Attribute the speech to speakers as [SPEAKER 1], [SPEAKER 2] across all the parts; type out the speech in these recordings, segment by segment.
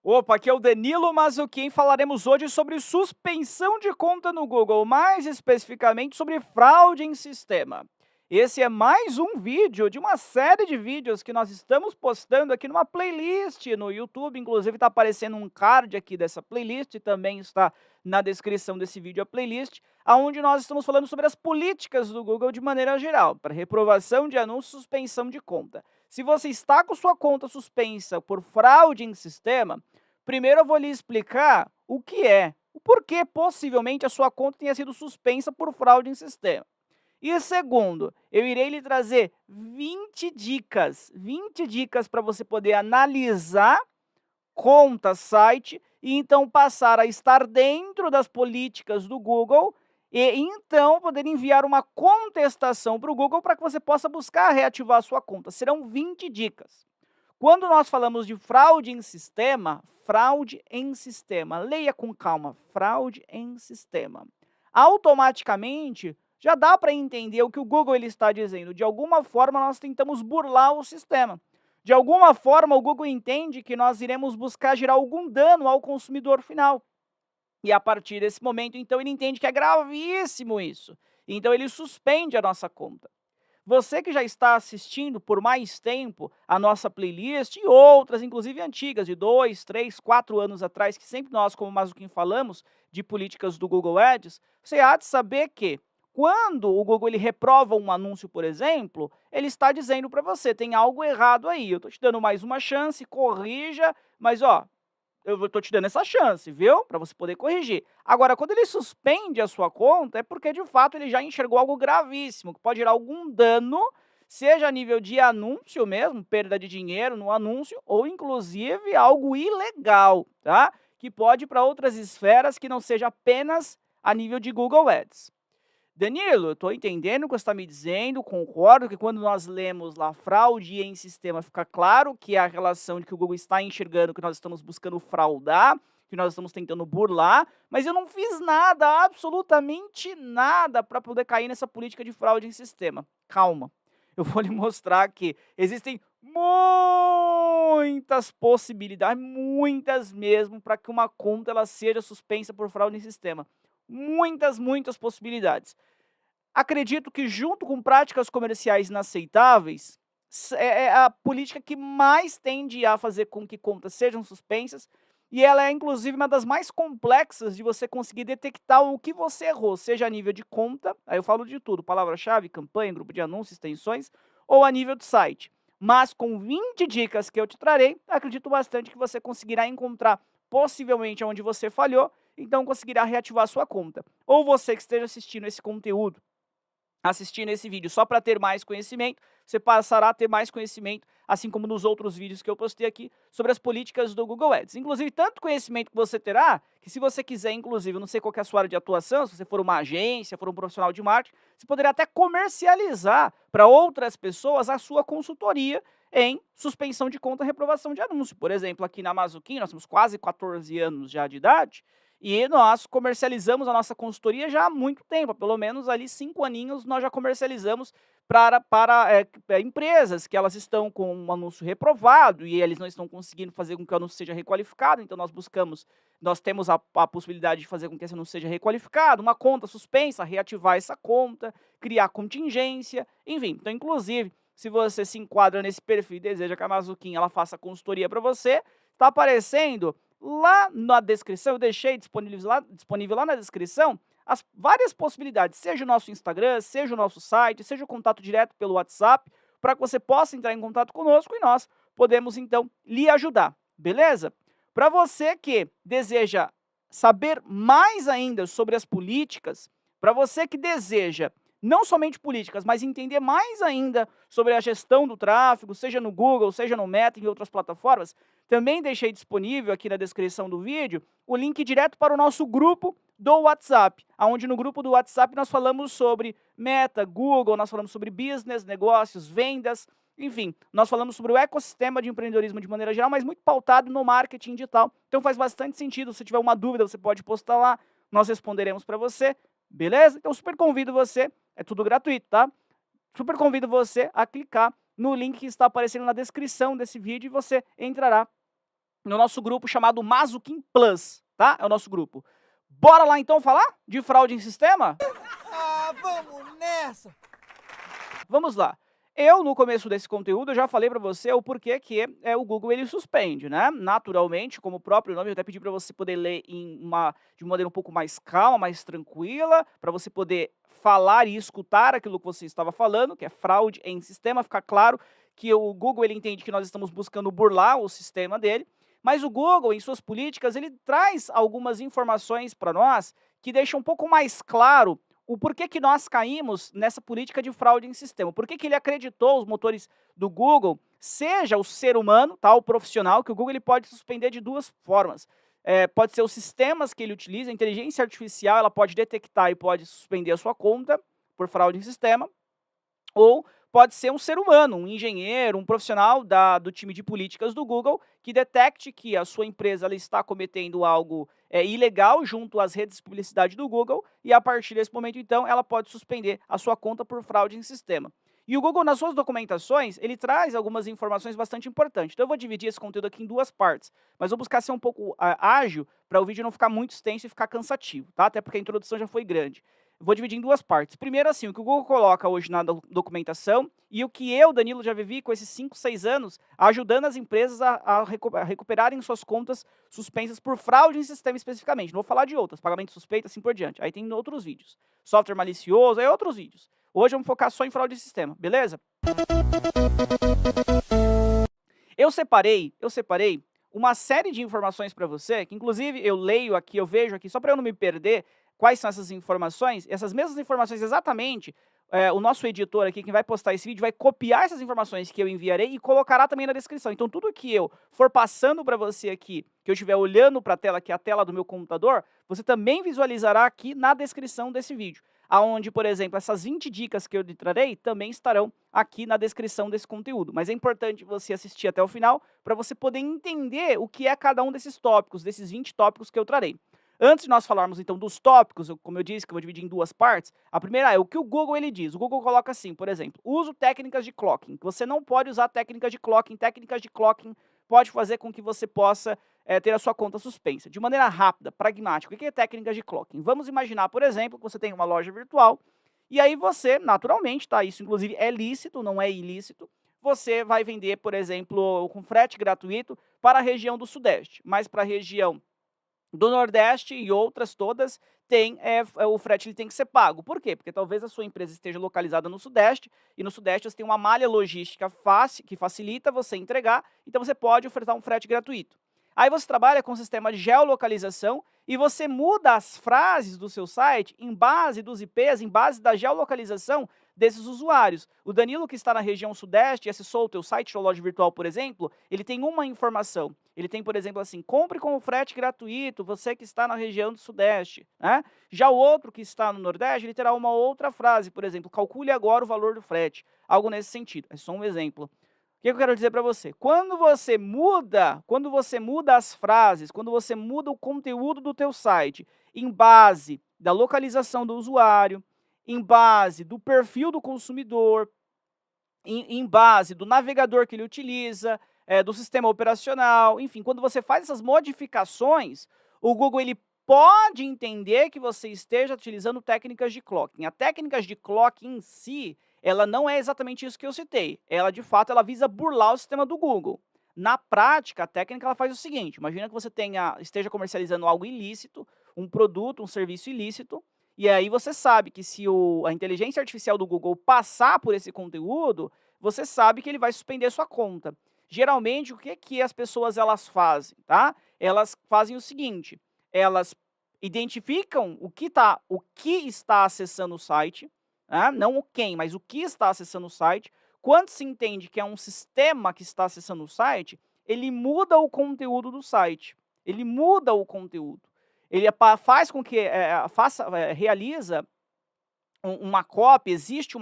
[SPEAKER 1] Opa, aqui é o Danilo Mazzuchin. Falaremos hoje sobre suspensão de conta no Google, mais especificamente sobre fraude em sistema. Esse é mais um vídeo de uma série de vídeos que nós estamos postando aqui numa playlist no YouTube. Inclusive está aparecendo um card aqui dessa playlist, e também está na descrição desse vídeo a playlist, onde nós estamos falando sobre as políticas do Google de maneira geral, para reprovação de anúncios e suspensão de conta. Se você está com sua conta suspensa por fraude em sistema, primeiro eu vou lhe explicar o que é, o porquê possivelmente a sua conta tenha sido suspensa por fraude em sistema. E segundo, eu irei lhe trazer 20 dicas para você poder analisar conta, site, e então passar a estar dentro das políticas do Google e então poder enviar uma contestação para o Google para que você possa buscar reativar a sua conta. Serão 20 dicas. Quando nós falamos de fraude em sistema, leia com calma, fraude em sistema. Automaticamente, já dá para entender o que o Google ele está dizendo. De alguma forma, nós tentamos burlar o sistema. De alguma forma, o Google entende que nós iremos buscar gerar algum dano ao consumidor final. E a partir desse momento, então, ele entende que é gravíssimo isso. Então, ele suspende a nossa conta. Você que já está assistindo por mais tempo a nossa playlist e outras, inclusive antigas, de 2, 3, 4 anos atrás, que sempre nós, como Mazzuchin, falamos de políticas do Google Ads, você há de saber que quando o Google ele reprova um anúncio, por exemplo, ele está dizendo para você, tem algo errado aí, eu estou te dando mais uma chance, corrija, mas ó, eu estou te dando essa chance, viu? Para você poder corrigir. Agora, quando ele suspende a sua conta, é porque de fato ele já enxergou algo gravíssimo, que pode gerar algum dano, seja a nível de anúncio mesmo, perda de dinheiro no anúncio, ou inclusive algo ilegal, tá? Que pode ir para outras esferas que não seja apenas a nível de Google Ads. Danilo, eu estou entendendo o que você está me dizendo, concordo que quando nós lemos lá fraude em sistema, fica claro que é a relação de que o Google está enxergando que nós estamos buscando fraudar, que nós estamos tentando burlar, mas eu não fiz nada, absolutamente nada, para poder cair nessa política de fraude em sistema. Calma, eu vou lhe mostrar que existem muitas possibilidades, muitas mesmo, para que uma conta ela seja suspensa por fraude em sistema. Muitas possibilidades. Acredito que junto com práticas comerciais inaceitáveis, é a política que mais tende a fazer com que contas sejam suspensas, e ela é inclusive uma das mais complexas de você conseguir detectar o que você errou, seja a nível de conta, aí eu falo de tudo, palavra-chave, campanha, grupo de anúncios, extensões, ou a nível de site. Mas com 20 dicas que eu te trarei, acredito bastante que você conseguirá encontrar possivelmente onde você falhou, então conseguirá reativar a sua conta. Ou você que esteja assistindo esse conteúdo, assistindo esse vídeo só para ter mais conhecimento, você passará a ter mais conhecimento, assim como nos outros vídeos que eu postei aqui, sobre as políticas do Google Ads. Inclusive, tanto conhecimento que você terá, que se você quiser, inclusive, eu não sei qual que é a sua área de atuação, se você for uma agência, for um profissional de marketing, você poderia até comercializar para outras pessoas a sua consultoria em suspensão de conta, reprovação de anúncio. Por exemplo, aqui na Mazzuchin, nós temos quase 14 anos já de idade, e nós comercializamos a nossa consultoria já há muito tempo, há pelo menos ali 5 aninhos nós já comercializamos para empresas que elas estão com um anúncio reprovado e eles não estão conseguindo fazer com que o anúncio seja requalificado, então nós temos a possibilidade de fazer com que esse anúncio seja requalificado, uma conta suspensa, reativar essa conta, criar contingência, enfim. Então, inclusive, se você se enquadra nesse perfil e deseja que a Mazzuchin ela faça consultoria para você, está aparecendo lá na descrição, eu deixei disponível lá na descrição as várias possibilidades, seja o nosso Instagram, seja o nosso site, seja o contato direto pelo WhatsApp, para que você possa entrar em contato conosco e nós podemos então lhe ajudar, beleza? Para você que deseja saber mais ainda sobre as políticas, para você que deseja não somente políticas, mas entender mais ainda sobre a gestão do tráfego, seja no Google, seja no Meta e em outras plataformas, também deixei disponível aqui na descrição do vídeo o link direto para o nosso grupo do WhatsApp, onde no grupo do WhatsApp nós falamos sobre Meta, Google, nós falamos sobre business, negócios, vendas, enfim, nós falamos sobre o ecossistema de empreendedorismo de maneira geral, mas muito pautado no marketing digital. Então faz bastante sentido, se tiver uma dúvida você pode postar lá, nós responderemos para você, beleza? Então super convido você, é tudo gratuito, tá? Super convido você a clicar no link que está aparecendo na descrição desse vídeo e você entrará no nosso grupo chamado Mazuquim Plus, tá? É o nosso grupo. Bora lá então falar de fraude em sistema?
[SPEAKER 2] Ah, vamos nessa!
[SPEAKER 1] Vamos lá. Eu, no começo desse conteúdo, eu já falei para você o porquê que o Google ele suspende, né? Naturalmente, como o próprio nome, eu até pedi para você poder ler de uma maneira um pouco mais calma, mais tranquila, para você poder falar e escutar aquilo que você estava falando, que é fraude em sistema, ficar claro que o Google ele entende que nós estamos buscando burlar o sistema dele, mas o Google, em suas políticas, ele traz algumas informações para nós que deixam um pouco mais claro o porquê que nós caímos nessa política de fraude em sistema. Por que ele acreditou, os motores do Google, seja o ser humano, tá, o profissional, que o Google ele pode suspender de duas formas. Pode ser os sistemas que ele utiliza, a inteligência artificial, ela pode detectar e pode suspender a sua conta por fraude em sistema, ou pode ser um ser humano, um engenheiro, um profissional do time de políticas do Google que detecte que a sua empresa ela está cometendo algo ilegal junto às redes de publicidade do Google e a partir desse momento, então, ela pode suspender a sua conta por fraude em sistema. E o Google, nas suas documentações, ele traz algumas informações bastante importantes. Então, eu vou dividir esse conteúdo aqui em duas partes, mas vou buscar ser um pouco ágil para o vídeo não ficar muito extenso e ficar cansativo, tá? Até porque a introdução já foi grande. Vou dividir em duas partes. Primeiro, assim, o que o Google coloca hoje na documentação e o que eu, Danilo, já vivi com esses 5, 6 anos, ajudando as empresas a recuperarem suas contas suspensas por fraude em sistema especificamente. Não vou falar de outras, pagamento suspeito, assim por diante. Aí tem outros vídeos. Software malicioso, aí outros vídeos. Hoje vamos focar só em fraude em sistema, beleza? Eu separei uma série de informações para você, que inclusive eu leio aqui, eu vejo aqui, só para eu não me perder, quais são essas informações. Essas mesmas informações exatamente, o nosso editor aqui, quem vai postar esse vídeo, vai copiar essas informações que eu enviarei e colocará também na descrição. Então tudo que eu for passando para você aqui, que eu estiver olhando para a tela, que é a tela do meu computador, você também visualizará aqui na descrição desse vídeo. Aonde, por exemplo, essas 20 dicas que eu lhe trarei também estarão aqui na descrição desse conteúdo. Mas é importante você assistir até o final para você poder entender o que é cada um desses tópicos, desses 20 tópicos que eu trarei. Antes de nós falarmos então dos tópicos, como eu disse, que eu vou dividir em duas partes, a primeira é o que o Google ele diz. O Google coloca assim, por exemplo, uso técnicas de clocking. Você não pode usar técnicas de clocking. Técnicas de clocking pode fazer com que você possa ter a sua conta suspensa. De maneira rápida, pragmática, o que é técnicas de clocking? Vamos imaginar, por exemplo, que você tem uma loja virtual e aí você, naturalmente, tá? Isso inclusive é lícito, não é ilícito. Você vai vender, por exemplo, com frete gratuito para a região do Sudeste, mas para a região do Nordeste e outras todas, o frete ele tem que ser pago. Por quê? Porque talvez a sua empresa esteja localizada no Sudeste, e no Sudeste você tem uma malha logística que facilita você entregar, então você pode ofertar um frete gratuito. Aí você trabalha com o sistema de geolocalização e você muda as frases do seu site em base dos IPs, em base da geolocalização desses usuários. O Danilo, que está na região Sudeste e acessou o teu site ou loja virtual, por exemplo, ele tem uma informação. Ele tem, por exemplo, assim, compre com o frete gratuito, você que está na região do Sudeste. Né? Já o outro que está no Nordeste, ele terá uma outra frase, por exemplo, calcule agora o valor do frete. Algo nesse sentido. É só um exemplo. O que eu quero dizer para você? Quando você muda as frases, quando você muda o conteúdo do teu site em base da localização do usuário, em base do perfil do consumidor, em base do navegador que ele utiliza, do sistema operacional, enfim, quando você faz essas modificações, o Google ele pode entender que você esteja utilizando técnicas de clocking. A técnicas de clocking em si, ela não é exatamente isso que eu citei. Ela, de fato, ela visa burlar o sistema do Google. Na prática, a técnica ela faz o seguinte, imagina que você esteja comercializando algo ilícito, um produto, um serviço ilícito, e aí você sabe que se a inteligência artificial do Google passar por esse conteúdo, você sabe que ele vai suspender sua conta. Geralmente, o que as pessoas elas fazem, tá? Elas fazem o seguinte, elas identificam o que está acessando o site, né? Não o quem, mas o que está acessando o site. Quando se entende que é um sistema que está acessando o site, ele muda o conteúdo do site. Ele muda o conteúdo. Ele faz com que realiza uma cópia, existe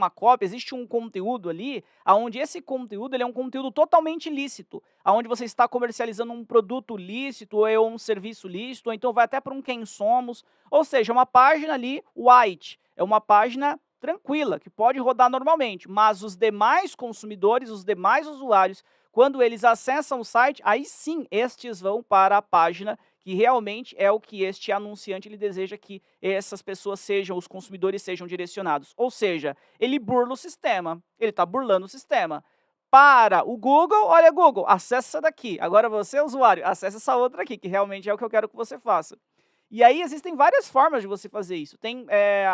[SPEAKER 1] um conteúdo ali, onde esse conteúdo ele é um conteúdo totalmente lícito, onde você está comercializando um produto lícito ou um serviço lícito, ou então vai até para um quem somos, ou seja, uma página ali white, é uma página tranquila, que pode rodar normalmente, mas os demais consumidores, os demais usuários, Quando eles acessam o site, aí sim, estes vão para a página que realmente é o que este anunciante ele deseja que essas pessoas sejam, os consumidores sejam direcionados. Ou seja, ele burla o sistema, ele está burlando o sistema. Para o Google, olha Google, acessa essa daqui. Agora você, usuário, acessa essa outra aqui, que realmente é o que eu quero que você faça. E aí existem várias formas de você fazer isso. Tem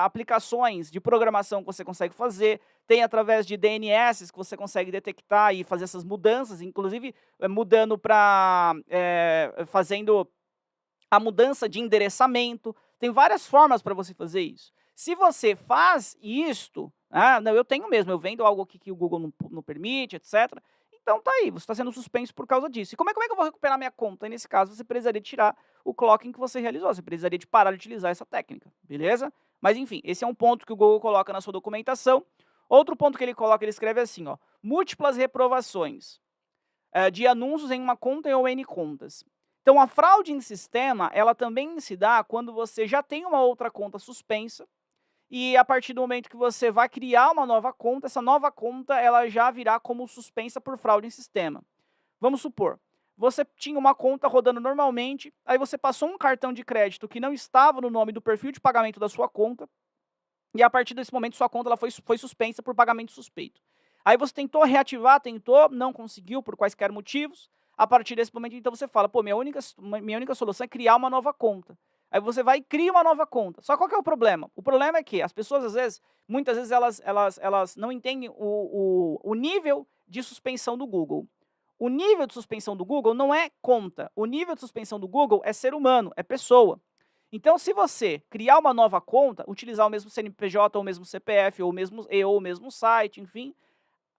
[SPEAKER 1] aplicações de programação que você consegue fazer, tem através de DNS que você consegue detectar e fazer essas mudanças, inclusive mudando para, fazendo a mudança de endereçamento. Tem várias formas para você fazer isso. Se você faz isto, não, eu tenho mesmo, eu vendo algo aqui que o Google não permite, etc. Então tá aí, você está sendo suspenso por causa disso. E como é que eu vou recuperar minha conta? E nesse caso, você precisaria tirar o clocking que você realizou, você precisaria de parar de utilizar essa técnica, beleza? Mas enfim, esse é um ponto que o Google coloca na sua documentação. Outro ponto que ele coloca, ele escreve assim, ó, múltiplas reprovações de anúncios em uma conta ou N contas. Então, a fraude em sistema, ela também se dá quando você já tem uma outra conta suspensa e a partir do momento que você vai criar uma nova conta, essa nova conta ela já virá como suspensa por fraude em sistema. Vamos supor, você tinha uma conta rodando normalmente, aí você passou um cartão de crédito que não estava no nome do perfil de pagamento da sua conta, e a partir desse momento sua conta ela foi suspensa por pagamento suspeito. Aí você tentou reativar, não conseguiu por quaisquer motivos. A partir desse momento, então você fala, pô, minha única solução é criar uma nova conta. Aí você vai e cria uma nova conta. Só qual que é o problema? O problema é que as pessoas, às vezes, muitas vezes, elas não entendem o nível de suspensão do Google. O nível de suspensão do Google não é conta. O nível de suspensão do Google é ser humano, é pessoa. Então, se você criar uma nova conta, utilizar o mesmo CNPJ, ou o mesmo CPF, ou o mesmo site, enfim,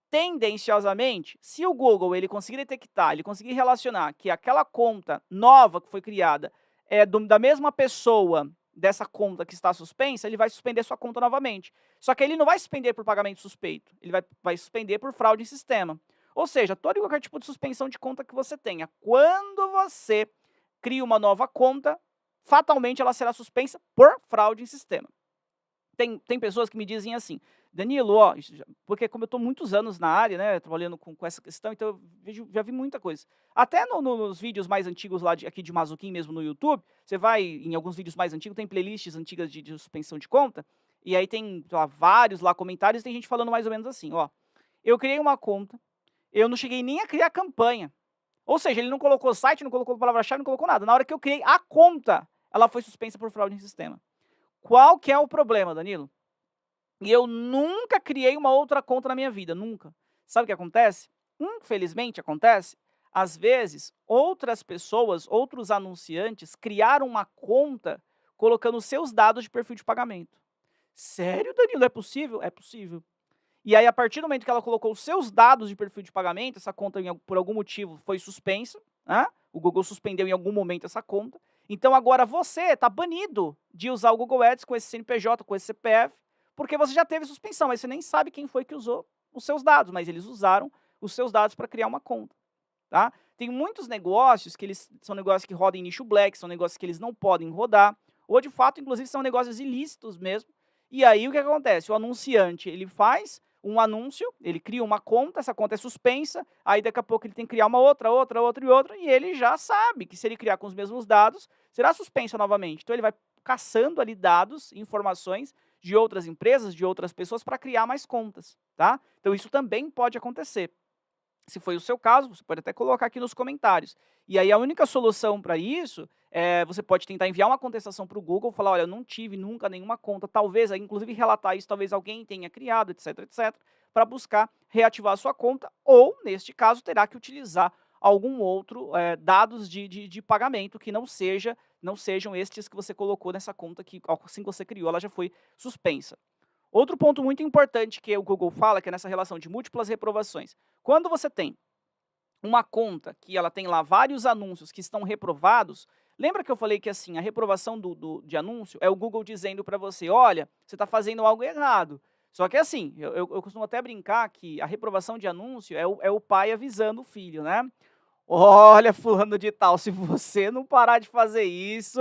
[SPEAKER 1] tendenciosamente, se o Google ele conseguir detectar, ele conseguir relacionar que aquela conta nova que foi criada é da mesma pessoa dessa conta que está suspensa, ele vai suspender sua conta novamente. Só que ele não vai suspender por pagamento suspeito, ele vai suspender por fraude em sistema. Ou seja, todo e qualquer tipo de suspensão de conta que você tenha, quando você cria uma nova conta, fatalmente ela será suspensa por fraude em sistema. Tem pessoas que me dizem assim, Danilo, ó, porque como eu estou muitos anos na área, né, trabalhando com essa questão, então eu já vi muita coisa. Até nos vídeos mais antigos lá aqui de Mazuquim mesmo no YouTube, você vai em alguns vídeos mais antigos, tem playlists antigas de suspensão de conta, e aí tem vários lá comentários, tem gente falando mais ou menos assim, ó, eu criei uma conta, eu não cheguei nem a criar campanha, ou seja, ele não colocou site, não colocou palavra-chave, não colocou nada. Na hora que eu criei a conta, ela foi suspensa por fraude em sistema. Qual que é o problema, Danilo? E eu nunca criei uma outra conta na minha vida, nunca. Sabe o que acontece? Infelizmente acontece, às vezes, outras pessoas, outros anunciantes, criaram uma conta colocando seus dados de perfil de pagamento. Sério, Danilo? É possível? É possível. E aí, a partir do momento que ela colocou os seus dados de perfil de pagamento, essa conta, por algum motivo, foi suspensa, né? O Google suspendeu em algum momento essa conta. Então, agora você está banido de usar o Google Ads com esse CNPJ, com esse CPF, porque você já teve suspensão, mas você nem sabe quem foi que usou os seus dados, mas eles usaram os seus dados para criar uma conta. Tá? Tem muitos negócios que são negócios que rodam em nicho black, são negócios que eles não podem rodar, ou de fato, inclusive, são negócios ilícitos mesmo. E aí, o que acontece? O anunciante, ele faz um anúncio, ele cria uma conta, essa conta é suspensa, aí daqui a pouco ele tem que criar uma outra, e ele já sabe que se ele criar com os mesmos dados, será suspensa novamente. Então ele vai caçando ali dados, informações de outras empresas, de outras pessoas, para criar mais contas, tá? Então isso também pode acontecer. Se foi o seu caso, você pode até colocar aqui nos comentários. E aí a única solução para isso você pode tentar enviar uma contestação para o Google, falar, olha, eu não tive nunca nenhuma conta, talvez, inclusive relatar isso, talvez alguém tenha criado, etc, para buscar reativar a sua conta, ou, neste caso, terá que utilizar algum outro dados de pagamento que não sejam estes que você colocou nessa conta que, assim que você criou, ela já foi suspensa. Outro ponto muito importante que o Google fala, que é nessa relação de múltiplas reprovações. Quando você tem uma conta que ela tem lá vários anúncios que estão reprovados, lembra que eu falei que assim, a reprovação de anúncio é o Google dizendo para você, olha, você está fazendo algo errado. Só que assim, eu costumo até brincar que a reprovação de anúncio é o pai avisando o filho, né? Olha, fulano de tal, se você não parar de fazer isso,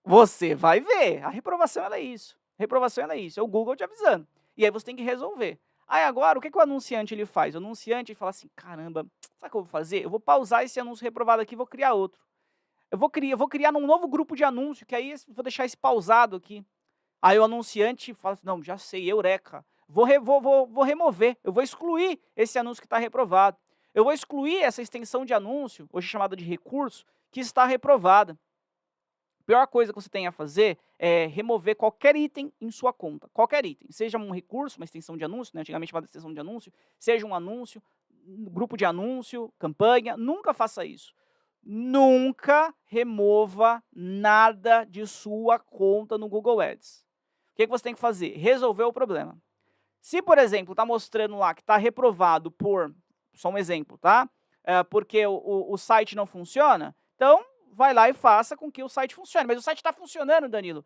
[SPEAKER 1] você vai ver. A reprovação ela é isso. Reprovação ela é isso, é o Google te avisando. E aí você tem que resolver. Aí agora, o que que o anunciante ele faz? O anunciante ele fala assim: "Caramba, sabe o que eu vou fazer? Eu vou pausar esse anúncio reprovado aqui e vou criar outro. Eu vou criar num novo grupo de anúncio, que aí vou deixar esse pausado aqui". Aí o anunciante fala assim: "Não, já sei, eureka, vou remover, eu vou excluir esse anúncio que está reprovado. Eu vou excluir essa extensão de anúncio, hoje chamada de recurso, que está reprovada". A pior coisa que você tem a fazer é remover qualquer item em sua conta, qualquer item, seja um recurso, uma extensão de anúncio, né, antigamente chamada extensão de anúncio, seja um anúncio, grupo de anúncio, campanha, nunca faça isso. Nunca remova nada de sua conta no Google Ads. O que você tem que fazer? Resolver o problema. Se, por exemplo, está mostrando lá que está reprovado por, só um exemplo, tá? Porque o site não funciona, então vai lá e faça com que o site funcione. Mas o site está funcionando, Danilo.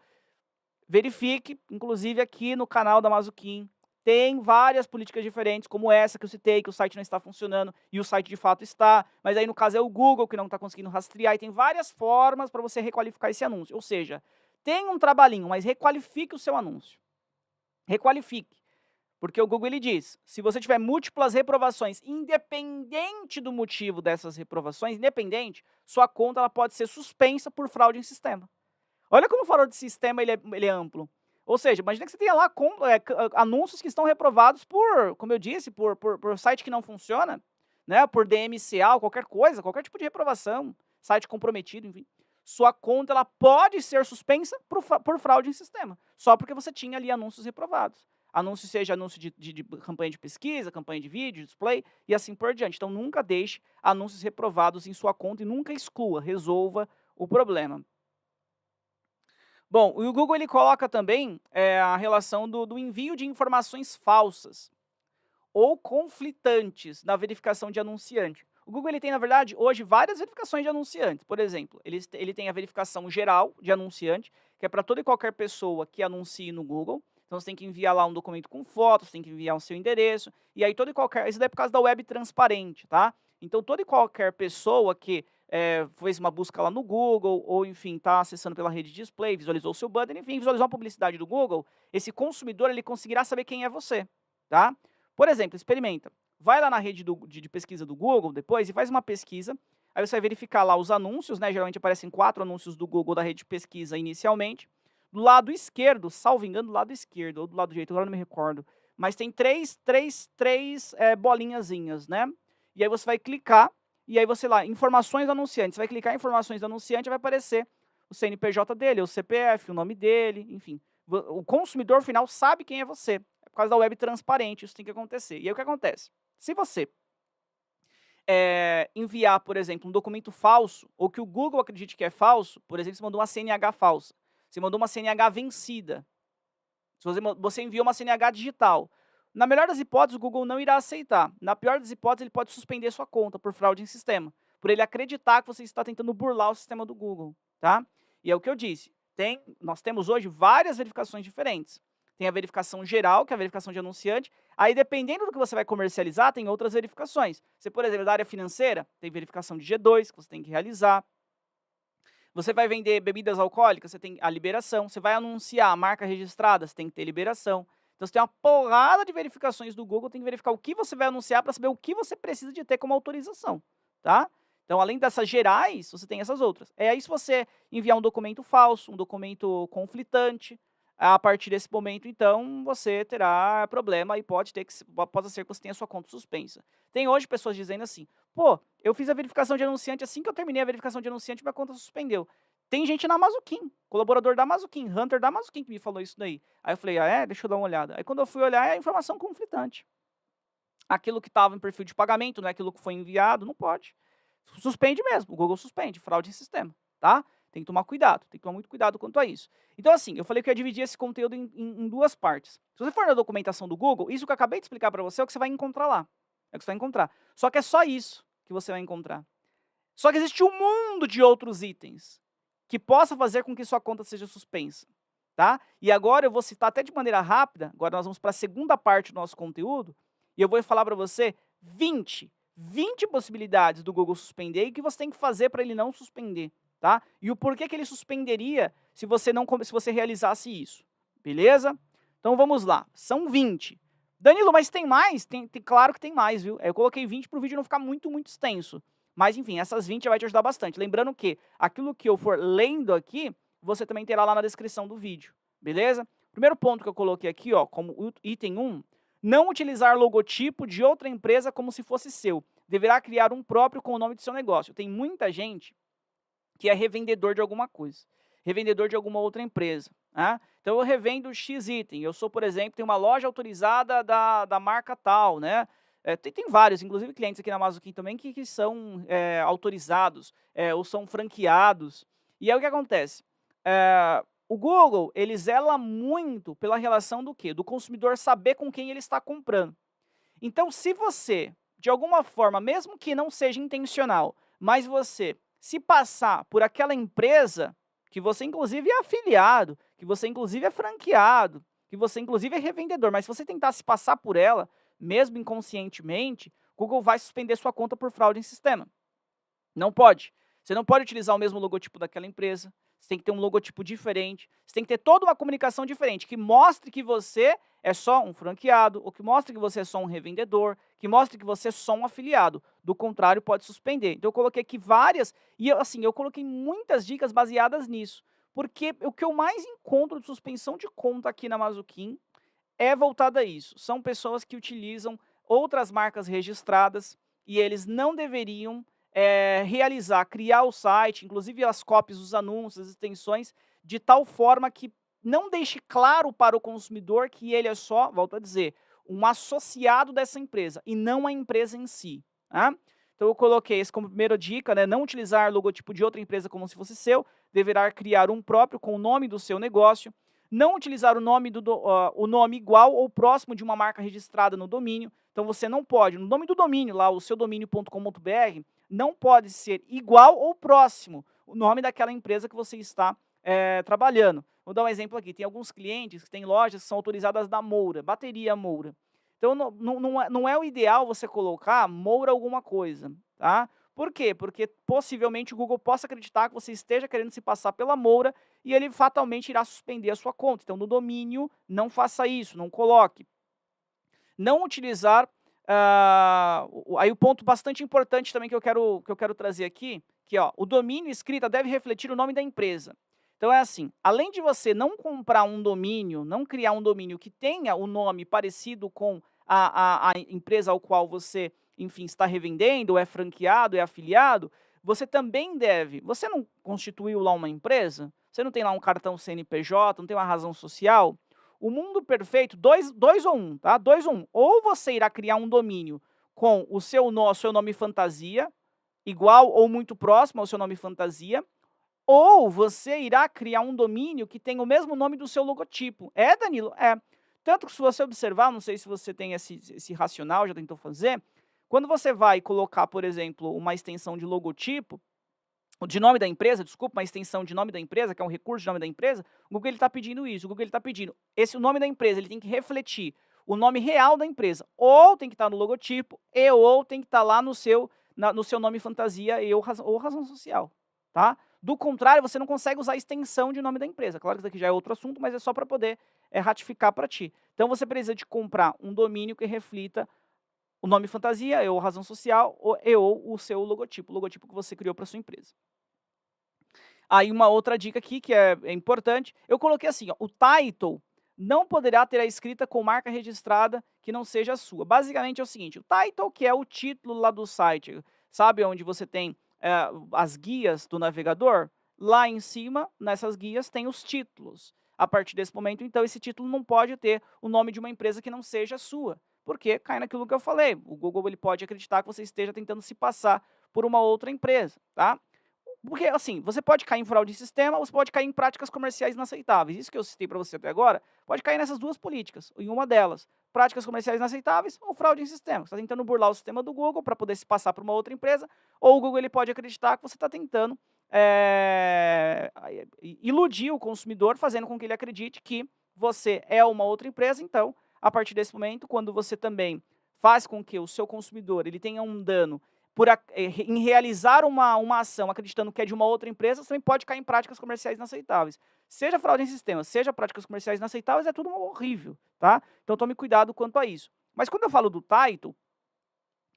[SPEAKER 1] Verifique, inclusive aqui no canal da Mazuquim, tem várias políticas diferentes, como essa que eu citei, que o site não está funcionando e o site de fato está, mas aí no caso é o Google que não está conseguindo rastrear, e tem várias formas para você requalificar esse anúncio. Ou seja, tem um trabalhinho, mas requalifique o seu anúncio. Requalifique. Porque o Google ele diz, se você tiver múltiplas reprovações, independente do motivo dessas reprovações, independente, sua conta ela pode ser suspensa por fraude em sistema. Olha como o farol de sistema ele é amplo. Ou seja, imagina que você tenha lá anúncios que estão reprovados por, como eu disse, por site que não funciona, né, por DMCA, qualquer coisa, qualquer tipo de reprovação, site comprometido, enfim. Sua conta ela pode ser suspensa por fraude em sistema, só porque você tinha ali anúncios reprovados. Anúncio seja anúncio de campanha de pesquisa, campanha de vídeo, display e assim por diante. Então nunca deixe anúncios reprovados em sua conta e nunca exclua, resolva o problema. Bom, o Google ele coloca também a relação do envio de informações falsas ou conflitantes na verificação de anunciante. O Google ele tem, na verdade, hoje várias verificações de anunciantes. Por exemplo, ele tem a verificação geral de anunciante, que é para toda e qualquer pessoa que anuncie no Google. Então, você tem que enviar lá um documento com fotos, tem que enviar o seu endereço, e aí toda e qualquer... Isso daí é por causa da web transparente, tá? Então, toda e qualquer pessoa que fez uma busca lá no Google, ou enfim, está acessando pela rede de display, visualizou o seu banner, enfim, visualizou a publicidade do Google, esse consumidor ele conseguirá saber quem é você, tá? Por exemplo, experimenta. Vai lá na rede de pesquisa do Google depois e faz uma pesquisa. Aí você vai verificar lá os anúncios, né? Geralmente aparecem 4 anúncios do Google da rede de pesquisa inicialmente. Do lado esquerdo, salvo engano, do lado esquerdo, ou do lado direito, agora não me recordo. Mas tem três bolinhazinhas, né? E aí você vai clicar, e aí você lá, informações do anunciante. Você vai clicar em informações do anunciante e vai aparecer o CNPJ dele, o CPF, o nome dele, enfim. O consumidor final sabe quem é você. Por causa da web transparente, isso tem que acontecer. E aí o que acontece? Se você enviar, por exemplo, um documento falso, ou que o Google acredite que é falso, por exemplo, você mandou uma CNH falsa, você mandou uma CNH vencida, se você enviou uma CNH digital, na melhor das hipóteses, o Google não irá aceitar. Na pior das hipóteses, ele pode suspender sua conta por fraude em sistema, por ele acreditar que você está tentando burlar o sistema do Google, tá? E é o que eu disse, nós temos hoje várias verificações diferentes. Tem a verificação geral, que é a verificação de anunciante. Aí, dependendo do que você vai comercializar, tem outras verificações. Você, por exemplo, da área financeira, tem verificação de G2, que você tem que realizar. Você vai vender bebidas alcoólicas, você tem a liberação. Você vai anunciar a marca registrada, você tem que ter liberação. Então, você tem uma porrada de verificações do Google, tem que verificar o que você vai anunciar para saber o que você precisa de ter como autorização, tá? Então, além dessas gerais, você tem essas outras. Aí, se você enviar um documento falso, um documento conflitante, a partir desse momento, então, você terá problema e pode ser que você tenha sua conta suspensa. Tem hoje pessoas dizendo assim, pô, eu fiz a verificação de anunciante, assim que eu terminei a verificação de anunciante, minha conta suspendeu. Tem gente na Mazuquim, colaborador da Mazuquim, Hunter da Mazuquim, que me falou isso daí. Aí eu falei, deixa eu dar uma olhada. Aí quando eu fui olhar, é informação conflitante. Aquilo que estava em perfil de pagamento, não é aquilo que foi enviado, não pode. Suspende mesmo, o Google suspende, fraude em sistema, tá? Tem que tomar cuidado, tem que tomar muito cuidado quanto a isso. Então, assim, eu falei que eu ia dividir esse conteúdo em duas partes. Se você for na documentação do Google, isso que eu acabei de explicar para você é o que você vai encontrar lá. É o que você vai encontrar. Só que é só isso que você vai encontrar. Só que existe um mundo de outros itens que possa fazer com que sua conta seja suspensa, tá? E agora eu vou citar até de maneira rápida, agora nós vamos para a segunda parte do nosso conteúdo, e eu vou falar para você 20 possibilidades do Google suspender e o que você tem que fazer para ele não suspender. Tá? E o porquê que ele suspenderia se você realizasse isso, beleza? Então vamos lá, são 20. Danilo, mas tem mais? Claro que tem mais, viu? Eu coloquei 20 para o vídeo não ficar muito, muito extenso. Mas, enfim, essas 20 já vai te ajudar bastante. Lembrando que aquilo que eu for lendo aqui, você também terá lá na descrição do vídeo, beleza? Primeiro ponto que eu coloquei aqui, ó, como item 1, não utilizar logotipo de outra empresa como se fosse seu. Deverá criar um próprio com o nome do seu negócio. Tem muita gente que é revendedor de alguma coisa, revendedor de alguma outra empresa. Né? Então, eu revendo X item. Eu sou, por exemplo, tenho uma loja autorizada da marca tal, né? Tem vários, inclusive clientes aqui na Mazuquim também, que são autorizados ou são franqueados. E aí o que acontece? O Google, ele zela muito pela relação do quê? Do consumidor saber com quem ele está comprando. Então, se você, de alguma forma, mesmo que não seja intencional, mas você se passar por aquela empresa, que você inclusive é afiliado, que você inclusive é franqueado, que você inclusive é revendedor, mas se você tentar se passar por ela, mesmo inconscientemente, o Google vai suspender sua conta por fraude em sistema. Não pode. Você não pode utilizar o mesmo logotipo daquela empresa, você tem que ter um logotipo diferente, você tem que ter toda uma comunicação diferente, que mostre que você é só um franqueado, ou que mostre que você é só um revendedor, que mostre que você é só um afiliado. Do contrário, pode suspender. Então, eu coloquei aqui várias, e assim, eu coloquei muitas dicas baseadas nisso, porque o que eu mais encontro de suspensão de conta aqui na Mazuquim é voltado a isso. São pessoas que utilizam outras marcas registradas e eles não deveriam criar o site, inclusive as cópias dos anúncios, as extensões, de tal forma que não deixe claro para o consumidor que ele é só, volto a dizer, um associado dessa empresa e não a empresa em si. Tá? Então eu coloquei isso como primeira dica, né? Não utilizar logotipo de outra empresa como se fosse seu, deverá criar um próprio com o nome do seu negócio. Não utilizar o nome igual ou próximo de uma marca registrada no domínio. Então você não pode, no nome do domínio, lá o seudomínio.com.br, não pode ser igual ou próximo o nome daquela empresa que você está trabalhando. Vou dar um exemplo aqui. Tem alguns clientes que têm lojas que são autorizadas da Moura, bateria Moura. Então não é o ideal você colocar Moura alguma coisa, tá? Por quê? Porque possivelmente o Google possa acreditar que você esteja querendo se passar pela Moura e ele fatalmente irá suspender a sua conta. Então, no domínio, não faça isso, não coloque. Não utilizar... aí o ponto bastante importante também que eu quero trazer aqui, que ó, o domínio escrita deve refletir o nome da empresa. Então é assim, além de você não comprar um domínio, não criar um domínio que tenha o nome parecido com a empresa ao qual você, enfim, está revendendo, ou é franqueado, é afiliado, você também deve, você não constituiu lá uma empresa? Você não tem lá um cartão CNPJ, não tem uma razão social? O mundo perfeito, dois ou um, tá? Dois ou um. Ou você irá criar um domínio com o seu nome fantasia, igual ou muito próximo ao seu nome fantasia, ou você irá criar um domínio que tem o mesmo nome do seu logotipo. É, Danilo? É. Tanto que se você observar, não sei se você tem esse racional, já tentou fazer, quando você vai colocar, por exemplo, uma extensão de logotipo, de nome da empresa, desculpa, uma extensão de nome da empresa, que é um recurso de nome da empresa, o Google está pedindo isso, o Google está pedindo, o nome da empresa, ele tem que refletir o nome real da empresa, ou tem que estar no logotipo, ou tem que estar lá no seu nome fantasia ou razão social, tá? Do contrário, você não consegue usar a extensão de nome da empresa. Claro que isso aqui já é outro assunto, mas é só para poder ratificar para ti. Então, você precisa de comprar um domínio que reflita o nome fantasia, ou razão social, ou o seu logotipo, o logotipo que você criou para sua empresa. Aí uma outra dica aqui que é importante, eu coloquei assim, ó, o title não poderá ter a escrita com marca registrada que não seja a sua. Basicamente é o seguinte, o title, que é o título lá do site, sabe onde você tem as guias do navegador? Lá em cima, nessas guias, tem os títulos. A partir desse momento, então, esse título não pode ter o nome de uma empresa que não seja a sua, porque cai naquilo que eu falei. O Google ele pode acreditar que você esteja tentando se passar por uma outra empresa, tá? Porque, assim, você pode cair em fraude de sistema, ou você pode cair em práticas comerciais inaceitáveis. Isso que eu citei para você até agora, pode cair nessas duas políticas, em uma delas. Práticas comerciais inaceitáveis ou fraude em sistema. Você está tentando burlar o sistema do Google para poder se passar por uma outra empresa, ou o Google ele pode acreditar que você está tentando iludir o consumidor, fazendo com que ele acredite que você é uma outra empresa. Então, a partir desse momento, quando você também faz com que o seu consumidor ele tenha um dano em realizar uma ação acreditando que é de uma outra empresa, você também pode cair em práticas comerciais inaceitáveis. Seja fraude em sistema, seja práticas comerciais inaceitáveis, é tudo horrível, tá? Então tome cuidado quanto a isso. Mas quando eu falo do title,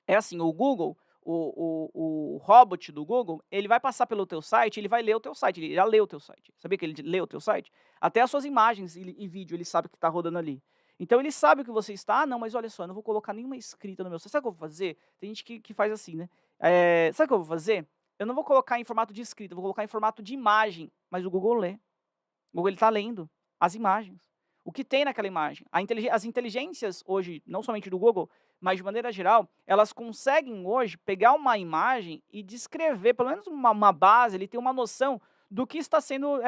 [SPEAKER 1] é assim, o Google, o robot do Google, ele vai passar pelo teu site, ele vai ler o teu site, ele já lê o teu site. Sabia que ele lê o teu site? Até as suas imagens e vídeo, ele sabe que está rodando ali. Então ele sabe o que você está, não, mas olha só, eu não vou colocar nenhuma escrita no meu site. Sabe o que eu vou fazer? Tem gente que faz assim, né? Sabe o que eu vou fazer? Eu não vou colocar em formato de escrita, eu vou colocar em formato de imagem, mas o Google lê. O Google está lendo as imagens. O que tem naquela imagem? As inteligências hoje, não somente do Google, mas de maneira geral, elas conseguem hoje pegar uma imagem e descrever, pelo menos uma base, ele tem uma noção do que está sendo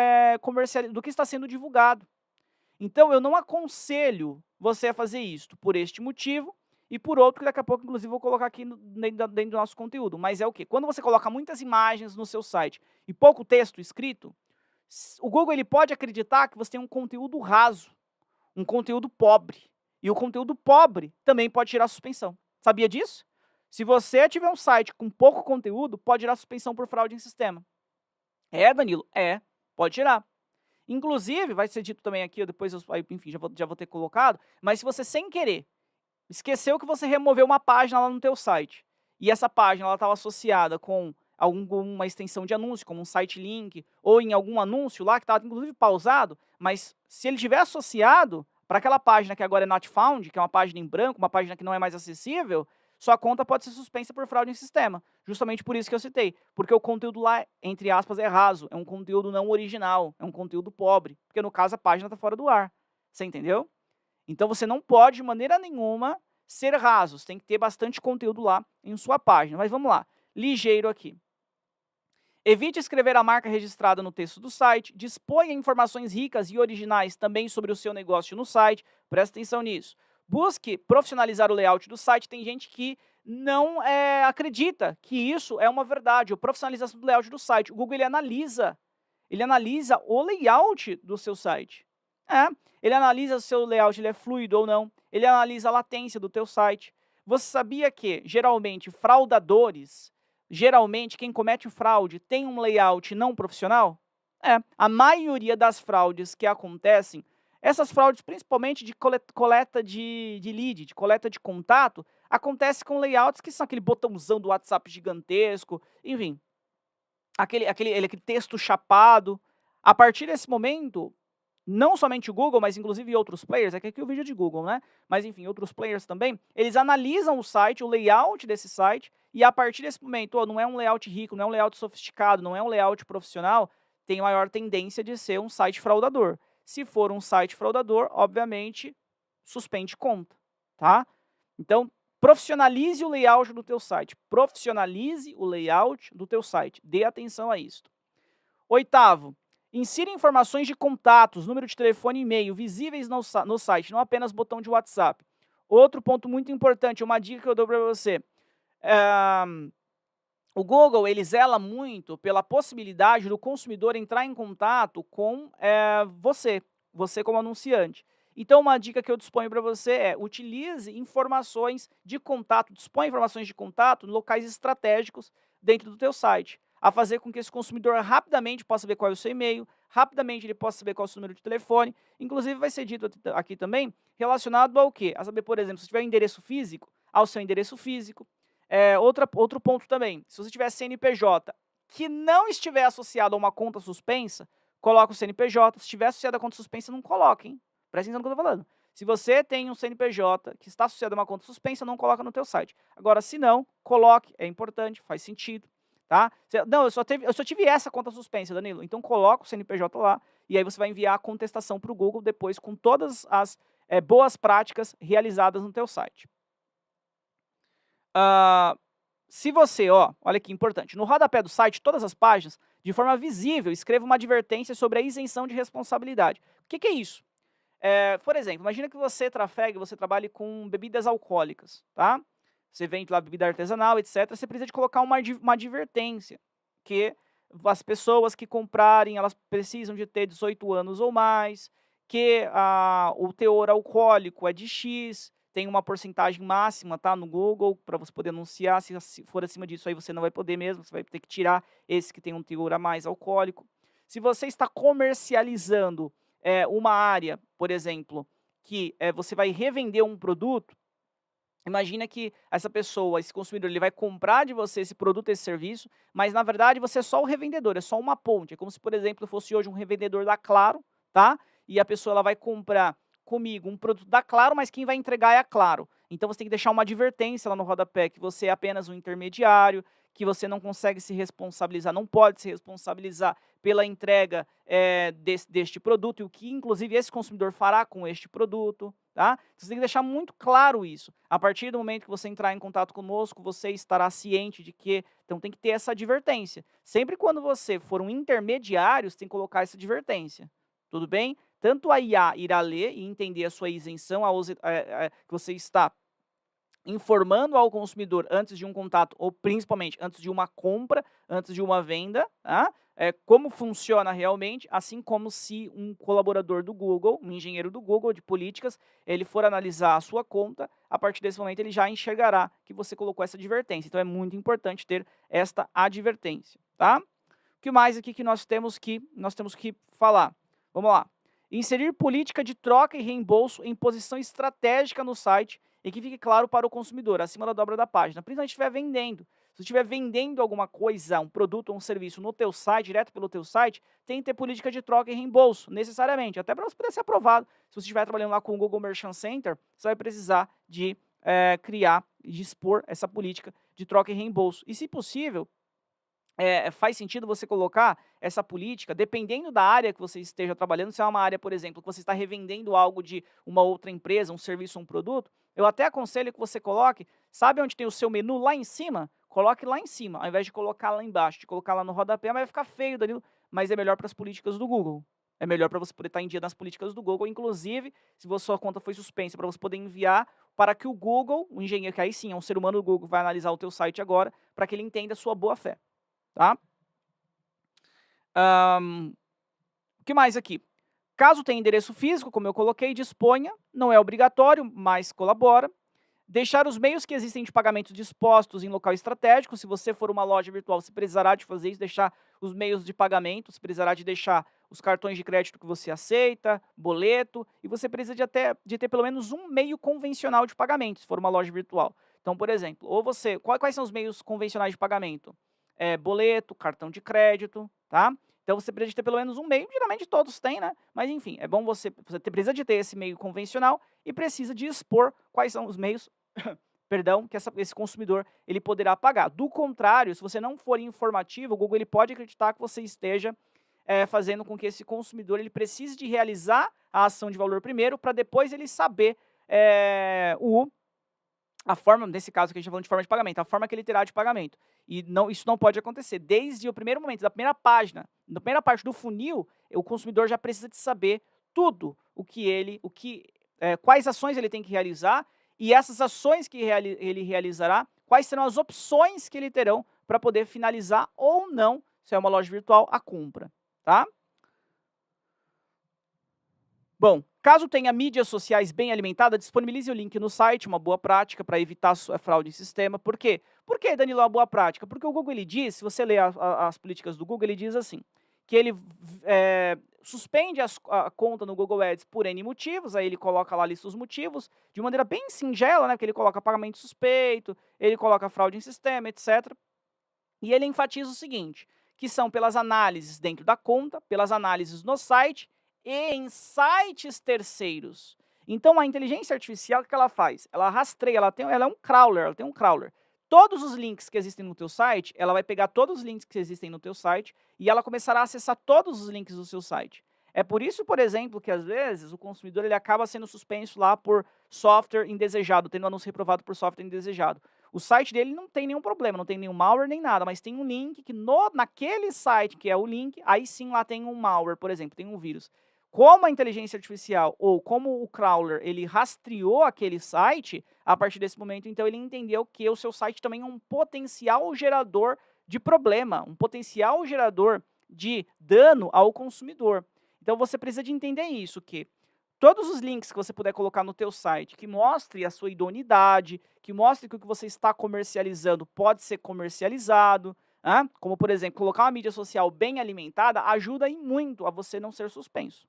[SPEAKER 1] do que está sendo divulgado. Então, eu não aconselho você a fazer isso por este motivo e por outro que daqui a pouco, inclusive, vou colocar aqui dentro do nosso conteúdo. Mas é o quê? Quando você coloca muitas imagens no seu site e pouco texto escrito, o Google ele pode acreditar que você tem um conteúdo raso, um conteúdo pobre. E o conteúdo pobre também pode gerar suspensão. Sabia disso? Se você tiver um site com pouco conteúdo, pode gerar suspensão por fraude em sistema. É, Danilo? É, pode gerar. Inclusive, vai ser dito também aqui, depois, enfim, já vou ter colocado, mas se você sem querer esqueceu que você removeu uma página lá no teu site, e essa página estava associada com alguma extensão de anúncio, como um site link, ou em algum anúncio lá, que estava inclusive pausado, mas se ele tiver associado para aquela página que agora é not found, que é uma página em branco, uma página que não é mais acessível, sua conta pode ser suspensa por fraude em sistema. Justamente por isso que eu citei. Porque o conteúdo lá, entre aspas, é raso. É um conteúdo não original. É um conteúdo pobre. Porque, no caso, a página está fora do ar. Você entendeu? Então, você não pode, de maneira nenhuma, ser raso. Você tem que ter bastante conteúdo lá em sua página. Mas vamos lá. Ligeiro aqui. Evite escrever a marca registrada no texto do site. Disponha informações ricas e originais também sobre o seu negócio no site. Presta atenção nisso. Busque profissionalizar o layout do site. Tem gente que não acredita que isso é uma verdade. A profissionalização do layout do site. O Google ele analisa o layout do seu site. Ele analisa se o seu layout ele é fluido ou não. Ele analisa a latência do teu site. Você sabia que, geralmente, geralmente, quem comete fraude tem um layout não profissional? A maioria das fraudes que acontecem, essas fraudes principalmente de coleta de lead, de coleta de contato, acontece com layouts que são aquele botãozão do WhatsApp gigantesco, enfim, aquele texto chapado. A partir desse momento, não somente o Google, mas inclusive outros players, aqui é o vídeo de Google, né? Mas enfim, outros players também, eles analisam o site, o layout desse site, e a partir desse momento, não é um layout rico, não é um layout sofisticado, não é um layout profissional, tem maior tendência de ser um site fraudador. Se for um site fraudador, obviamente, suspende conta, tá? Então, profissionalize o layout do teu site. Profissionalize o layout do teu site. Dê atenção a isso. Oitavo, insira informações de contatos, número de telefone e e-mail visíveis no site, não apenas botão de WhatsApp. Outro ponto muito importante, uma dica que eu dou para você. O Google ele zela muito pela possibilidade do consumidor entrar em contato com você como anunciante. Então, uma dica que eu disponho para você é utilize informações de contato, disponha informações de contato em locais estratégicos dentro do teu site, a fazer com que esse consumidor rapidamente possa ver qual é o seu e-mail, rapidamente ele possa saber qual é o seu número de telefone. Inclusive, vai ser dito aqui também relacionado ao quê? A saber, por exemplo, se tiver um endereço físico, ao seu endereço físico. Outro ponto também, se você tiver CNPJ que não estiver associado a uma conta suspensa, coloca o CNPJ. Se estiver associado a conta suspensa, não coloque, hein? Presta atenção no que eu estou falando. Se você tem um CNPJ que está associado a uma conta suspensa, não coloca no teu site. Agora, se não, coloque, é importante, faz sentido, tá? Não, eu só tive essa conta suspensa, Danilo. Então, coloca o CNPJ lá e aí você vai enviar a contestação para o Google depois com todas as boas práticas realizadas no teu site. Se você, olha que importante, no rodapé do site, todas as páginas, de forma visível, escreva uma advertência sobre a isenção de responsabilidade. O que é isso? Por exemplo, imagina que você trabalhe com bebidas alcoólicas, tá? Você vende lá bebida artesanal, etc. Você precisa de colocar uma advertência, que as pessoas que comprarem, elas precisam de ter 18 anos ou mais, que o teor alcoólico é de X, tem uma porcentagem máxima, tá, no Google, para você poder anunciar. Se for acima disso, aí você não vai poder mesmo, você vai ter que tirar esse que tem um teor a mais alcoólico. Se você está comercializando uma área, por exemplo, que você vai revender um produto, imagina que essa pessoa, esse consumidor, ele vai comprar de você esse produto, esse serviço, mas na verdade você é só o revendedor, é só uma ponte. É como se, por exemplo, fosse hoje um revendedor da Claro, tá? E a pessoa ela vai comprar comigo um produto da Claro, mas quem vai entregar é a Claro. Então você tem que deixar uma advertência lá no rodapé que você é apenas um intermediário, que você não consegue se responsabilizar, não pode se responsabilizar pela entrega deste produto e o que, inclusive, esse consumidor fará com este produto. Tá? Você tem que deixar muito claro isso. A partir do momento que você entrar em contato conosco, você estará ciente de que, então tem que ter essa advertência. Sempre quando você for um intermediário, você tem que colocar essa advertência. Tudo bem? Tanto a IA irá ler e entender a sua isenção, que você está informando ao consumidor antes de um contato, ou principalmente antes de uma compra, antes de uma venda, tá? Como funciona realmente, assim como se um colaborador do Google, um engenheiro do Google de políticas, ele for analisar a sua conta, a partir desse momento ele já enxergará que você colocou essa advertência. Então é muito importante ter esta advertência, tá? O que mais aqui que nós temos que falar? Vamos lá. Inserir política de troca e reembolso em posição estratégica no site e que fique claro para o consumidor, acima da dobra da página. Principalmente se estiver vendendo. Se você estiver vendendo alguma coisa, um produto ou um serviço no teu site, direto pelo teu site, tem que ter política de troca e reembolso, necessariamente, até para você poder ser aprovado. Se você estiver trabalhando lá com o Google Merchant Center, você vai precisar de criar e de expor essa política de troca e reembolso. E, se possível, faz sentido você colocar essa política, dependendo da área que você esteja trabalhando, se é uma área, por exemplo, que você está revendendo algo de uma outra empresa, um serviço, um produto, eu até aconselho que você coloque, sabe onde tem o seu menu lá em cima? Coloque lá em cima, ao invés de colocar lá embaixo, de colocar lá no rodapé, mas vai ficar feio, Danilo, mas é melhor para as políticas do Google. É melhor para você poder estar em dia nas políticas do Google, inclusive, se a sua conta foi suspensa, para você poder enviar para que o Google, o engenheiro, que aí sim é um ser humano do Google, vai analisar o teu site agora, para que ele entenda a sua boa-fé. Tá? O que mais aqui? Caso tenha endereço físico, como eu coloquei, disponha, não é obrigatório, mas colabora. Deixar os meios que existem de pagamento dispostos em local estratégico. Se você for uma loja virtual, você precisará de fazer isso, deixar os meios de pagamento, você precisará de deixar os cartões de crédito que você aceita, boleto, e você precisa de ter pelo menos um meio convencional de pagamento, se for uma loja virtual. Então, por exemplo, quais são os meios convencionais de pagamento? Boleto, cartão de crédito, tá? Então você precisa de ter pelo menos um meio, geralmente todos têm, né? Mas enfim, é bom você precisa de ter esse meio convencional e precisa de expor quais são os meios, perdão, que esse consumidor ele poderá pagar. Do contrário, se você não for informativo, o Google ele pode acreditar que você esteja fazendo com que esse consumidor ele precise de realizar a ação de valor primeiro, para depois ele saber a forma, nesse caso que a gente está falando de forma de pagamento, a forma que ele terá de pagamento. E isso não pode acontecer. Desde o primeiro momento, da primeira página, da primeira parte do funil, o consumidor já precisa de saber tudo quais ações ele tem que realizar, e essas ações que ele realizará, quais serão as opções que ele terão para poder finalizar ou não, se é uma loja virtual, a compra. Tá? Bom, caso tenha mídias sociais bem alimentadas, disponibilize o link no site, uma boa prática para evitar fraude em sistema. Por quê? Por que, Danilo, é uma boa prática? Porque o Google ele diz, se você ler as políticas do Google, ele diz assim, que ele suspende a conta no Google Ads por N motivos, aí ele coloca lá a lista dos motivos, de maneira bem singela, né, porque ele coloca pagamento suspeito, ele coloca fraude em sistema, etc. E ele enfatiza o seguinte, que são pelas análises dentro da conta, pelas análises no site, e em terceiros. Então, a inteligência artificial, o que ela faz? Ela rastreia, ela é um crawler, ela tem um crawler. Todos os links que existem no teu site, ela vai pegar todos os links que existem no teu site e ela começará a acessar todos os links do seu site. É por isso, por exemplo, que às vezes o consumidor ele acaba sendo suspenso lá por software indesejado, tendo anúncio reprovado por software indesejado. O site dele não tem nenhum problema, não tem nenhum malware nem nada, mas tem um link que naquele site, que é o link, aí sim lá tem um malware, por exemplo, tem um vírus. Como a inteligência artificial ou como o crawler ele rastreou aquele site, a partir desse momento, então, ele entendeu que o seu site também é um potencial gerador de problema, um potencial gerador de dano ao consumidor. Então, você precisa de entender isso, que Todos os links que você puder colocar no teu site, que mostre a sua idoneidade, que mostre que o que você está comercializando pode ser comercializado, como, por exemplo, colocar uma mídia social bem alimentada, ajuda e muito a você não ser suspenso,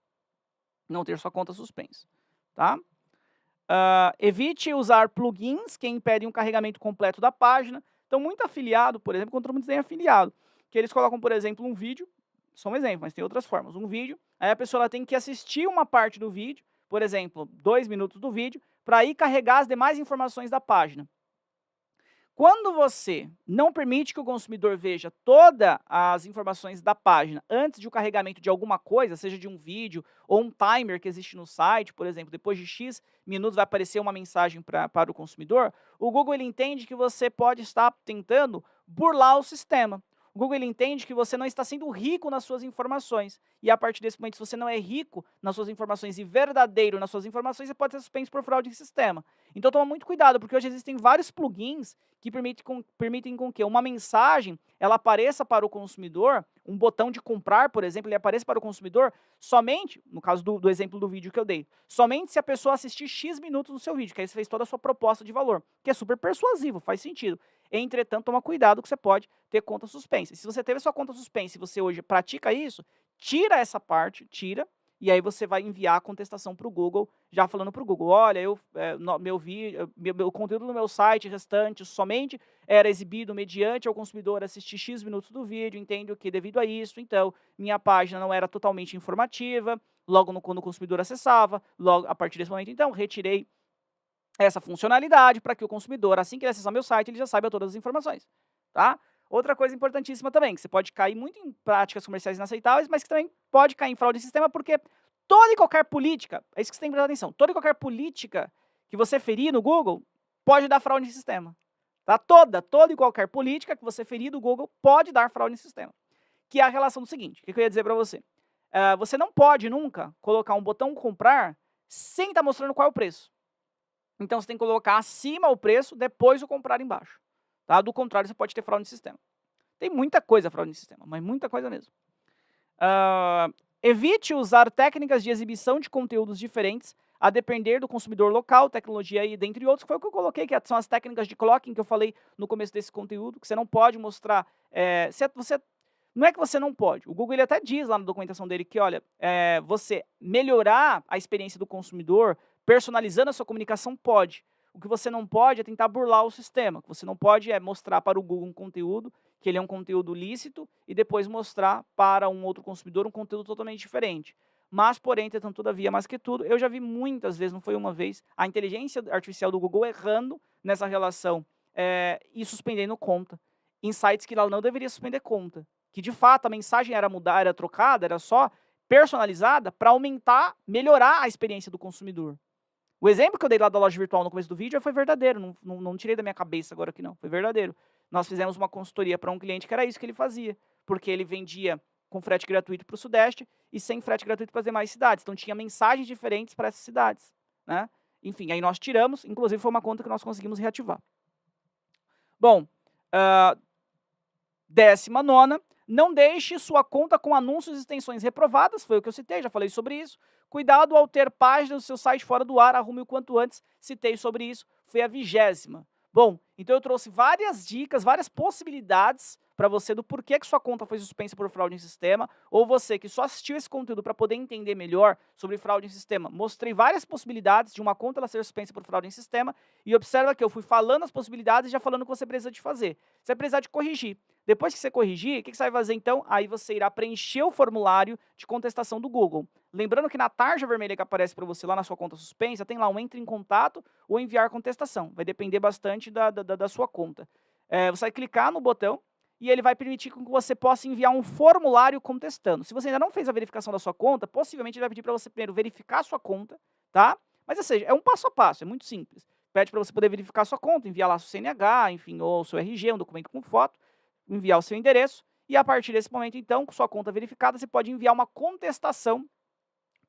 [SPEAKER 1] não ter sua conta suspensa, tá? Evite usar plugins que impedem o carregamento completo da página. Então, muito afiliado, por exemplo, quando muito tem afiliado, que eles colocam, por exemplo, um vídeo, só um exemplo, mas tem outras formas, um vídeo, aí a pessoa ela tem que assistir uma parte do vídeo, por exemplo, 2 minutos do vídeo, para aí carregar as demais informações da página. Quando você não permite que o consumidor veja todas as informações da página antes de o carregamento de alguma coisa, seja de um vídeo ou um timer que existe no site, por exemplo, depois de X minutos vai aparecer uma mensagem para o consumidor, o Google ele entende que você pode estar tentando burlar o sistema. O Google ele entende que você não está sendo rico nas suas informações. E a partir desse momento, se você não é rico nas suas informações e verdadeiro nas suas informações, você pode ser suspenso por fraude de sistema. Então toma muito cuidado, porque hoje existem vários plugins que permitem com que uma mensagem ela apareça para o consumidor, um botão de comprar, por exemplo, ele apareça para o consumidor somente, no caso do exemplo do vídeo que eu dei, somente se a pessoa assistir X minutos no seu vídeo, que aí você fez toda a sua proposta de valor, que é super persuasivo, faz sentido. Entretanto, toma cuidado que você pode ter conta suspensa. E se você teve sua conta suspensa e você hoje pratica isso, tira essa parte, e aí você vai enviar a contestação para o Google, já falando para o Google, olha, meu conteúdo no meu site restante somente era exibido mediante ao consumidor assistir X minutos do vídeo, entendo que devido a isso, então, minha página não era totalmente informativa, logo quando o consumidor acessava, logo a partir desse momento, então, retirei essa funcionalidade para que o consumidor, assim que ele acessar meu site, ele já saiba todas as informações, tá? Outra coisa importantíssima também, que você pode cair muito em práticas comerciais inaceitáveis, mas que também pode cair em fraude de sistema, porque toda e qualquer política, é isso que você tem que prestar atenção, toda e qualquer política que você ferir no Google pode dar fraude de sistema. Tá? Toda e qualquer política que você ferir no Google pode dar fraude de sistema. Que é a relação do seguinte, o que eu ia dizer para você? Você não pode nunca colocar um botão comprar sem estar mostrando qual é o preço. Então, você tem que colocar acima o preço, depois o comprar embaixo. Tá? Do contrário, você pode ter fraude de sistema. Tem muita coisa fraude de sistema, mas muita coisa mesmo. Evite usar técnicas de exibição de conteúdos diferentes, a depender do consumidor local, tecnologia e dentre outros, que foi o que eu coloquei, que são as técnicas de clocking que eu falei no começo desse conteúdo, que você não pode mostrar... não é que você não pode, o Google ele até diz lá na documentação dele que, olha, você melhorar a experiência do consumidor, personalizando a sua comunicação, pode. O que você não pode é tentar burlar o sistema. O que você não pode é mostrar para o Google um conteúdo, que ele é um conteúdo lícito, e depois mostrar para um outro consumidor um conteúdo totalmente diferente. Mas, porém, entretanto, todavia, mais que tudo, eu já vi muitas vezes, não foi uma vez, a inteligência artificial do Google errando nessa relação e suspendendo conta. Em sites que ela não deveria suspender conta. Que, de fato, a mensagem era mudada, era trocada, era só personalizada para aumentar, melhorar a experiência do consumidor. O exemplo que eu dei lá da loja virtual no começo do vídeo foi verdadeiro, não tirei da minha cabeça agora aqui não, foi verdadeiro. Nós fizemos uma consultoria para um cliente que era isso que ele fazia, porque ele vendia com frete gratuito para o Sudeste e sem frete gratuito para as demais cidades. Então tinha mensagens diferentes para essas cidades, né? Enfim, aí nós tiramos, inclusive foi uma conta que nós conseguimos reativar. Bom, 19ª, não deixe sua conta com anúncios e extensões reprovadas, foi o que eu citei, já falei sobre isso. Cuidado ao ter páginas do seu site fora do ar, arrume o quanto antes, citei sobre isso, foi a 20ª. Bom, então eu trouxe várias dicas, várias possibilidades para você do porquê que sua conta foi suspensa por fraude em sistema, ou você que só assistiu esse conteúdo para poder entender melhor sobre fraude em sistema. Mostrei várias possibilidades de uma conta ela ser suspensa por fraude em sistema, e observa que eu fui falando as possibilidades e já falando o que você precisa de fazer. Você vai precisar de corrigir. Depois que você corrigir, o que você vai fazer então? Aí você irá preencher o formulário de contestação do Google. Lembrando que na tarja vermelha que aparece para você lá na sua conta suspensa, tem lá um entre em contato ou enviar contestação. Vai depender bastante da sua conta. Você vai clicar no botão e ele vai permitir que você possa enviar um formulário contestando. Se você ainda não fez a verificação da sua conta, possivelmente ele vai pedir para você primeiro verificar a sua conta, tá? Mas, ou seja, é um passo a passo, é muito simples. Pede para você poder verificar a sua conta, enviar lá seu CNH, enfim, ou o seu RG, um documento com foto, enviar o seu endereço, e a partir desse momento, então, com sua conta verificada, você pode enviar uma contestação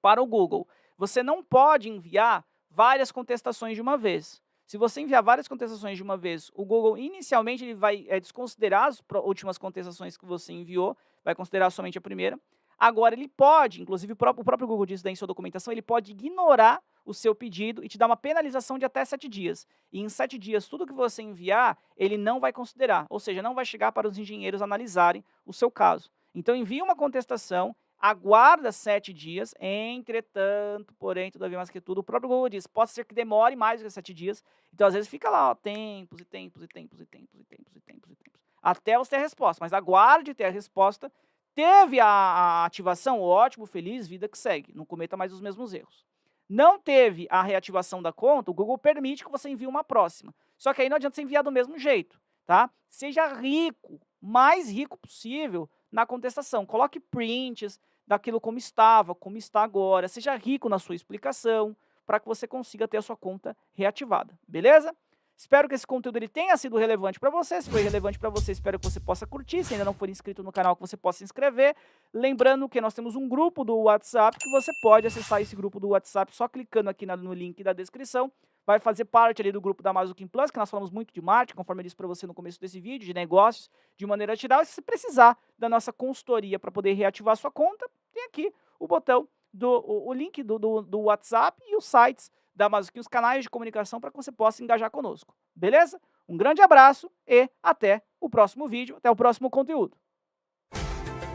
[SPEAKER 1] para o Google. Você não pode enviar várias contestações de uma vez. Se você enviar várias contestações de uma vez, o Google, inicialmente, ele vai desconsiderar as últimas contestações que você enviou, vai considerar somente a primeira. Agora ele pode, inclusive o próprio Google diz daí em sua documentação, ele pode ignorar o seu pedido e te dar uma penalização de até 7 dias. E em 7 dias, tudo que você enviar, ele não vai considerar, ou seja, não vai chegar para os engenheiros analisarem o seu caso. Então envia uma contestação, aguarda 7 dias, entretanto, porém, todavia mais que tudo, o próprio Google diz, pode ser que demore mais do que 7 dias, então às vezes fica lá, ó, tempos e tempos e tempos e tempos e tempos e tempos e tempos, até você ter a resposta, mas aguarde ter a resposta. Teve a ativação, ótimo, feliz, vida que segue, não cometa mais os mesmos erros. Não teve a reativação da conta, o Google permite que você envie uma próxima, só que aí não adianta você enviar do mesmo jeito, tá? Seja rico, mais rico possível na contestação, coloque prints daquilo como estava, como está agora, seja rico na sua explicação, para que você consiga ter a sua conta reativada, beleza? Espero que esse conteúdo ele tenha sido relevante para você. Se foi relevante para você, espero que você possa curtir. Se ainda não for inscrito no canal, que você possa se inscrever. Lembrando que nós temos um grupo do WhatsApp, que você pode acessar esse grupo do WhatsApp só clicando aqui no link da descrição. Vai fazer parte ali do grupo da Mazuquim Plus, que nós falamos muito de marketing, conforme eu disse para você no começo desse vídeo, de negócios, de maneira geral. E se você precisar da nossa consultoria para poder reativar a sua conta, tem aqui o botão, o link do WhatsApp e os sites da Mazuquim, os canais de comunicação para que você possa engajar conosco, beleza? Um grande abraço e até o próximo vídeo, até o próximo conteúdo.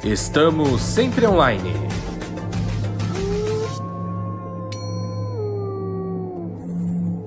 [SPEAKER 3] Estamos sempre online.